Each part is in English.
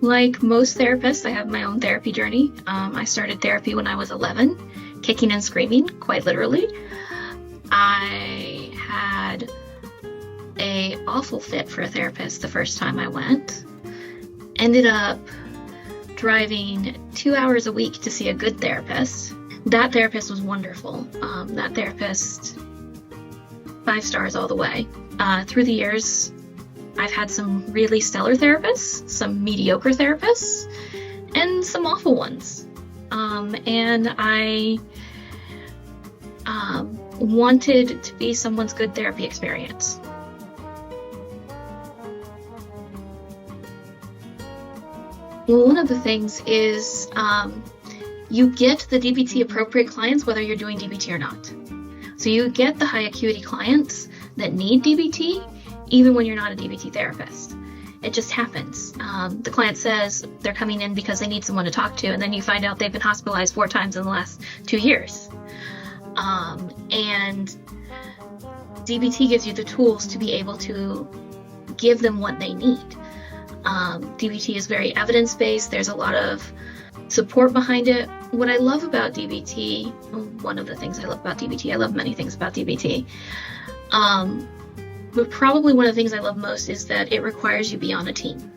Like most therapists, I have my own therapy journey. I started therapy when I was 11, kicking and screaming, quite literally. I had an awful fit for a therapist the first time I went. Ended up driving 2 hours a week to see a good therapist. That therapist was wonderful. That therapist, 5 stars all the way. Through the years, I've had some really stellar therapists, some mediocre therapists, and some awful ones. And I wanted to be someone's good therapy experience. Well, one of the things is you get the DBT appropriate clients whether you're doing DBT or not. So you get the high acuity clients that need DBT even when you're not a DBT therapist. It just happens. The client says they're coming in because they need someone to talk to, and then you find out they've been hospitalized 4 times in the last 2 years. And DBT gives you the tools to be able to give them what they need. DBT is very evidence-based. There's a lot of support behind it. What I love about DBT, one of the things I love about DBT, I love many things about DBT, but probably one of the things I love most is that it requires you be on a team.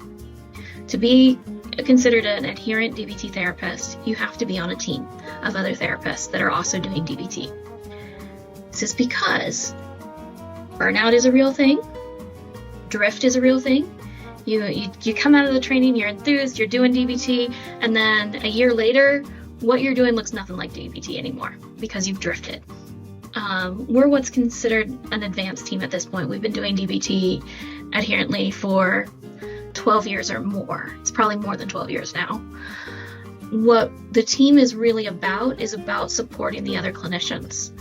To be considered an adherent DBT therapist, you have to be on a team of other therapists that are also doing DBT. This is because burnout is a real thing, drift is a real thing. You come out of the training, you're enthused, you're doing DBT, and then a year later, what you're doing looks nothing like DBT anymore because you've drifted. We're what's considered an advanced team at this point. We've been doing DBT adherently for 12 years or more. It's probably more than 12 years now. What the team is really about is about supporting the other clinicians.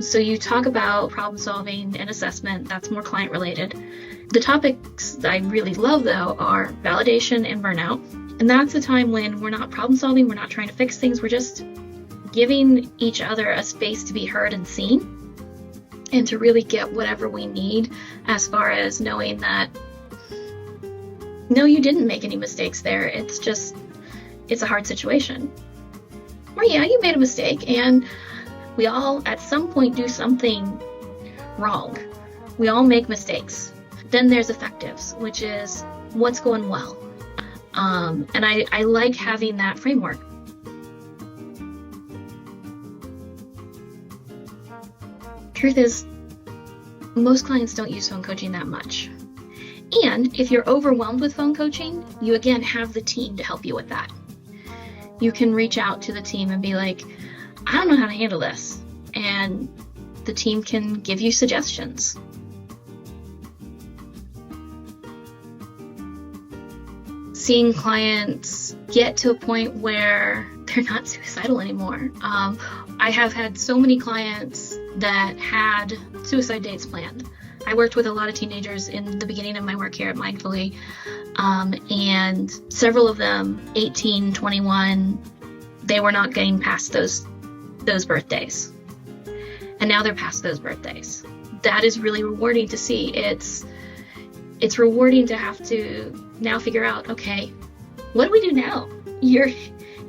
So you talk about problem solving and assessment, that's more client related. The topics that I really love though are validation and burnout. And that's a time when we're not problem solving, we're not trying to fix things, we're just giving each other a space to be heard and seen and to really get whatever we need as far as knowing that no, you didn't make any mistakes there. It's a hard situation. Or yeah, you made a mistake, and we all at some point do something wrong. We all make mistakes. Then there's effectives, which is what's going well. And I like having that framework. Truth is, most clients don't use phone coaching that much. And if you're overwhelmed with phone coaching, you again have the team to help you with that. You can reach out to the team and be like, I don't know how to handle this. And the team can give you suggestions. Seeing clients get to a point where they're not suicidal anymore. I have had so many clients that had suicide dates planned. I worked with a lot of teenagers in the beginning of my work here at Mindfully, and several of them, 18, 21, they were not getting past those birthdays. And now they're past those birthdays. That is really rewarding to see. It's rewarding to have to now figure out, okay, what do we do now? You're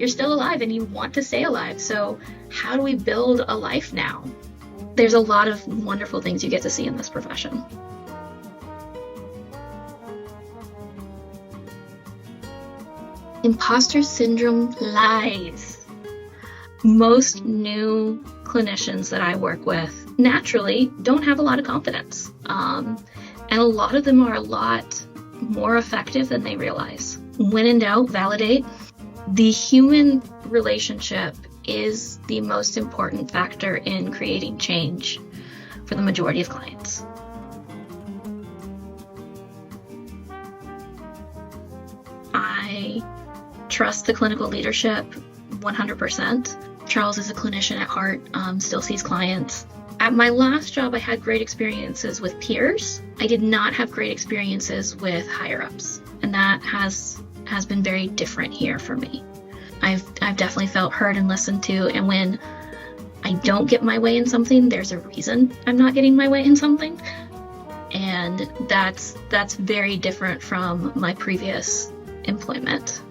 still alive and you want to stay alive. So how do we build a life now? There's a lot of wonderful things you get to see in this profession. Imposter syndrome lies. Most new clinicians that I work with naturally don't have a lot of confidence. And a lot of them are a lot more effective than they realize. When in doubt, validate. The human relationship is the most important factor in creating change for the majority of clients. I trust the clinical leadership 100%. Charles is a clinician at heart, still sees clients. At my last job, I had great experiences with peers. I did not have great experiences with higher-ups, and that has been very different here for me. I've definitely felt heard and listened to, and when I don't get my way in something, there's a reason I'm not getting my way in something, and that's very different from my previous employment.